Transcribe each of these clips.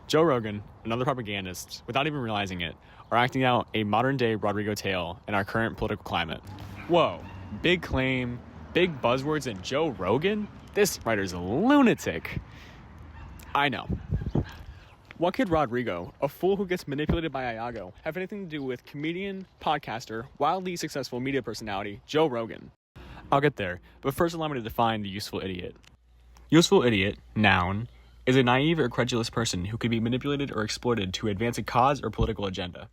Joe Rogan and other propagandists, without even realizing it, are acting out a modern-day Roderigo tale in our current political climate. Whoa, big claim, big buzzwords, and Joe Rogan? This writer's a lunatic. I know. What could Roderigo, a fool who gets manipulated by Iago, have anything to do with comedian, podcaster, wildly successful media personality, Joe Rogan? I'll get there, but first allow me to define the useful idiot. Useful idiot, noun, is a naive or credulous person who can be manipulated or exploited to advance a cause or political agenda.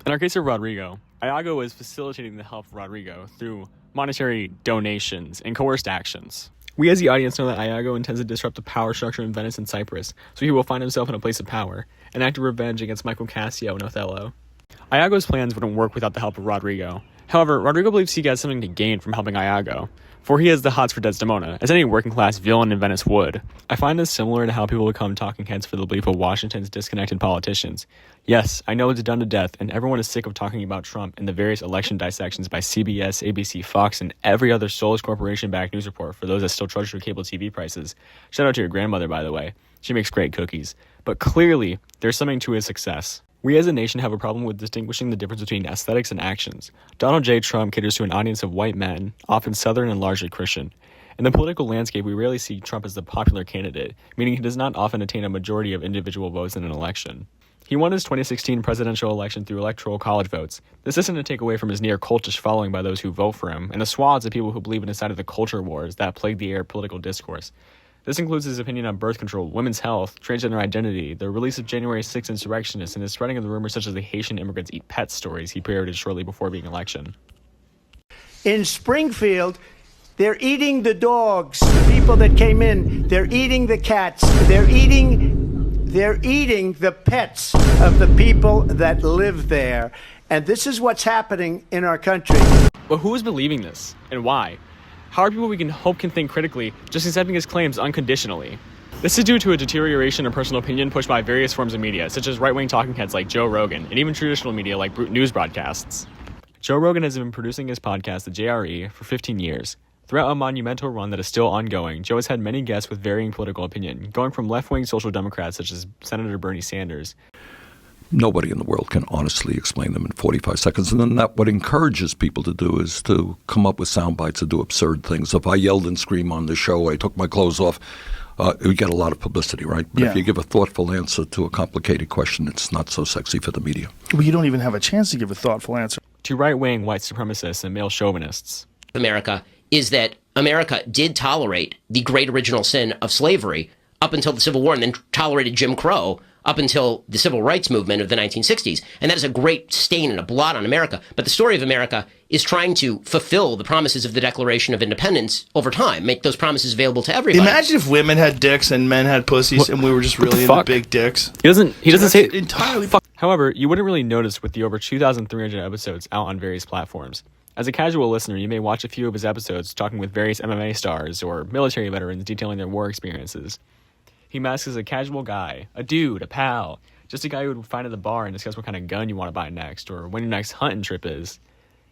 In our case of Roderigo, Iago is facilitating the help of Roderigo through monetary donations and coerced actions. We as the audience know that Iago intends to disrupt the power structure in Venice and Cyprus, so he will find himself in a place of power, an act of revenge against Michael Cassio and Othello. Iago's plans wouldn't work without the help of Roderigo. However, Roderigo believes he has something to gain from helping Iago, for he has the hots for Desdemona, as any working-class villain in Venice would. I find this similar to how people become talking heads for the belief of Washington's disconnected politicians. Yes, I know it's done to death, and everyone is sick of talking about Trump and the various election dissections by CBS, ABC, Fox, and every other soulless corporation-backed news report for those that still trudge through cable TV prices. Shout out to your grandmother, by the way. She makes great cookies. But clearly, there's something to his success. We as a nation have a problem with distinguishing the difference between aesthetics and actions. Donald J. Trump caters to an audience of white men, often Southern and largely Christian. In the political landscape, we rarely see Trump as the popular candidate, meaning he does not often attain a majority of individual votes in an election. He won his 2016 presidential election through electoral college votes. This isn't to take away from his near-cultish following by those who vote for him, and the swaths of people who believe in his side of the culture wars that plague the air political discourse. This includes his opinion on birth control, women's health, transgender identity, the release of January 6th insurrectionists, and the spreading of the rumors such as the Haitian immigrants eat pets stories he parroted shortly before being election. In Springfield, they're eating the dogs, the people that came in. They're eating the cats. They're eating the pets of the people that live there. And this is what's happening in our country. But who is believing this, and why? How are people we can hope can think critically just accepting his claims unconditionally? This is due to a deterioration in personal opinion pushed by various forms of media, such as right-wing talking heads like Joe Rogan, and even traditional media like news broadcasts. Joe Rogan has been producing his podcast, The JRE, for 15 years. Throughout a monumental run that is still ongoing, Joe has had many guests with varying political opinion, going from left-wing social democrats such as Senator Bernie Sanders. Nobody in the world can honestly explain them in 45 seconds. And then what encourages people to do is to come up with sound bites and do absurd things. If I yelled and screamed on the show, I took my clothes off, we get a lot of publicity, right? But if you give a thoughtful answer to a complicated question, it's not so sexy for the media. Well, you don't even have a chance to give a thoughtful answer. To right-wing white supremacists and male chauvinists. America is that America did tolerate the great original sin of slavery up until the Civil War, and then tolerated Jim Crow up until the civil rights movement of the 1960s. And that is a great stain and a blot on America. But the story of America is trying to fulfill the promises of the Declaration of Independence over time, make those promises available to everybody. Imagine if women had dicks and men had pussies and we were just really into big dicks. He doesn't say entirely. However, you wouldn't really notice with the over 2,300 episodes out on various platforms. As a casual listener, you may watch a few of his episodes talking with various MMA stars or military veterans detailing their war experiences. He masks as a casual guy, a dude, a pal, just a guy you would find at the bar and discuss what kind of gun you want to buy next, or when your next hunting trip is.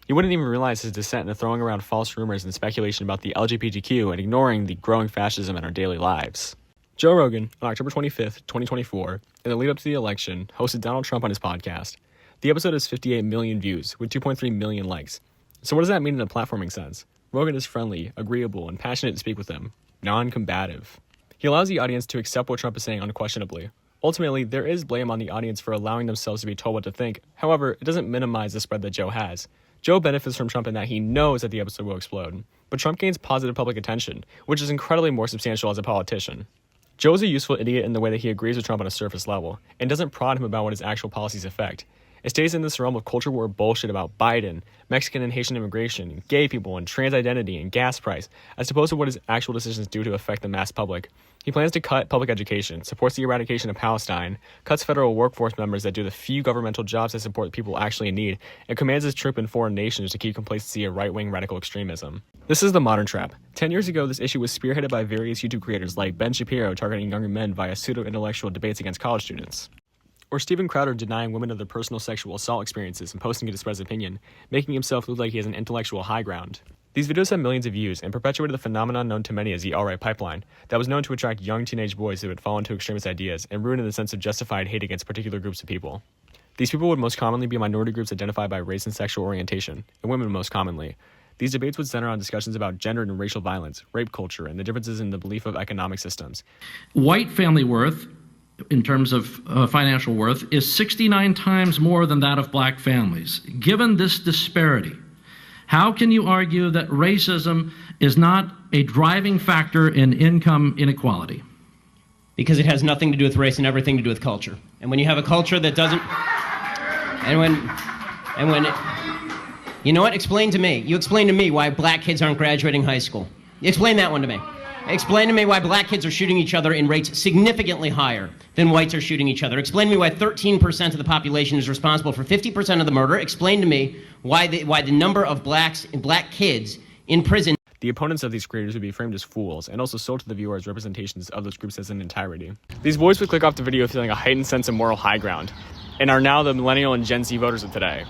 You wouldn't even realize his descent into throwing around false rumors and speculation about the LGBTQ and ignoring the growing fascism in our daily lives. Joe Rogan, on October 25th, 2024, in the lead-up to the election, hosted Donald Trump on his podcast. The episode has 58 million views, with 2.3 million likes. So what does that mean in a platforming sense? Rogan is friendly, agreeable, and passionate to speak with them. Non-combative. He allows the audience to accept what Trump is saying unquestionably. Ultimately, there is blame on the audience for allowing themselves to be told what to think. However, it doesn't minimize the spread that Joe has. Joe benefits from Trump in that he knows that the episode will explode. But Trump gains positive public attention, which is incredibly more substantial as a politician. Joe is a useful idiot in the way that he agrees with Trump on a surface level, and doesn't prod him about what his actual policies affect. It stays in this realm of culture war bullshit about Biden, Mexican and Haitian immigration, gay people, and trans identity, and gas price, as opposed to what his actual decisions do to affect the mass public. He plans to cut public education, supports the eradication of Palestine, cuts federal workforce members that do the few governmental jobs that support people actually in need, and commands his troops in foreign nations to keep complacency of right-wing radical extremism. This is the modern trap. 10 years ago, this issue was spearheaded by various YouTube creators like Ben Shapiro targeting younger men via pseudo-intellectual debates against college students. Or Steven Crowder denying women of their personal sexual assault experiences and posting it to spread his opinion, making himself look like he has an intellectual high ground. These videos have millions of views and perpetuated the phenomenon known to many as the alt-right pipeline that was known to attract young teenage boys who would fall into extremist ideas and ruin in the sense of justified hate against particular groups of people. These people would most commonly be minority groups identified by race and sexual orientation, and women most commonly. These debates would center on discussions about gender and racial violence, rape culture, and the differences in the belief of economic systems. White family worth, in terms of financial worth, is 69 times more than that of black families. Given this disparity, how can you argue that racism is not a driving factor in income inequality? Because it has nothing to do with race and everything to do with culture. And when you have a culture that doesn't... You know what? Explain to me. You explain to me why black kids aren't graduating high school. Explain that one to me. Explain to me why black kids are shooting each other in rates significantly higher than whites are shooting each other. Explain to me why 13% of the population is responsible for 50% of the murder. Explain to me why the number of black kids in prison... The opponents of these creators would be framed as fools and also sold to the viewer as representations of those groups as an entirety. These boys would click off the video feeling a heightened sense of moral high ground and are now the millennial and Gen Z voters of today.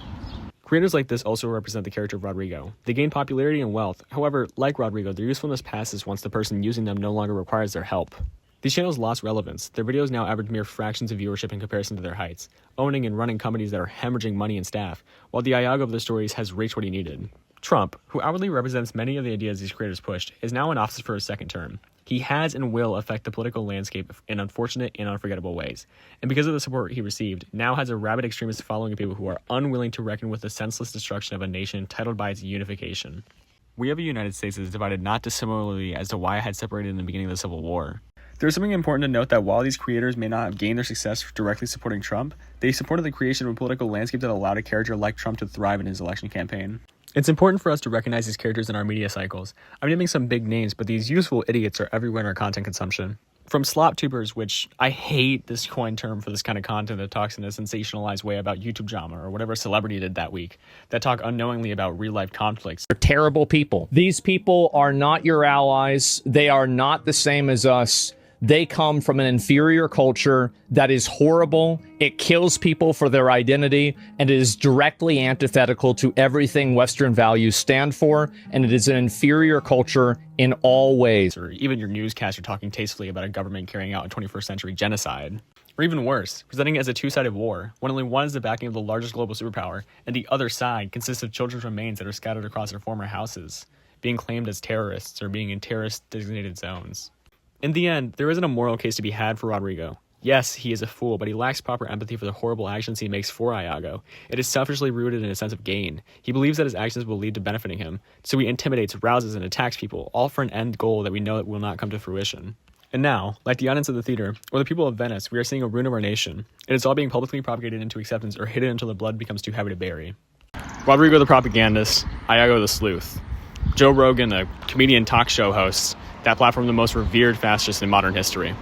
Creators like this also represent the character of Roderigo. They gain popularity and wealth. However, like Roderigo, their usefulness passes once the person using them no longer requires their help. These channels lost relevance. Their videos now average mere fractions of viewership in comparison to their heights, owning and running companies that are hemorrhaging money and staff, while the Iago of their stories has reached what he needed. Trump, who outwardly represents many of the ideas these creators pushed, is now in office for a second term. He has and will affect the political landscape in unfortunate and unforgettable ways, and because of the support he received, now has a rabid extremist following of people who are unwilling to reckon with the senseless destruction of a nation titled by its unification. We have a United States that is divided not dissimilarly as to why it had separated in the beginning of the Civil War. There's something important to note that while these creators may not have gained their success directly supporting Trump, they supported the creation of a political landscape that allowed a character like Trump to thrive in his election campaign. It's important for us to recognize these characters in our media cycles. I'm naming some big names, but these useful idiots are everywhere in our content consumption. From slop tubers, which I hate this coin term for this kind of content that talks in a sensationalized way about YouTube drama or whatever a celebrity did that week, that talk unknowingly about real-life conflicts. They're terrible people. These people are not your allies. They are not the same as us. They come from an inferior culture that is horrible. It kills people for their identity, and it is directly antithetical to everything Western values stand for, and it is an inferior culture in all ways. Or even your newscaster talking tastefully about a government carrying out a 21st century genocide. Or even worse, presenting it as a two-sided war, when only one is the backing of the largest global superpower, and the other side consists of children's remains that are scattered across their former houses, being claimed as terrorists or being in terrorist-designated zones. In the end, there isn't a moral case to be had for Roderigo. Yes, he is a fool, but he lacks proper empathy for the horrible actions he makes for Iago. It is selfishly rooted in a sense of gain. He believes that his actions will lead to benefiting him, so he intimidates, rouses, and attacks people, all for an end goal that we know that will not come to fruition. And now, like the audience of the theater, or the people of Venice, we are seeing a ruin of our nation. It is all being publicly propagated into acceptance or hidden until the blood becomes too heavy to bury. Roderigo the propagandist, Iago the sleuth. Joe Rogan, the comedian talk show host, that platform the most revered fascist in modern history.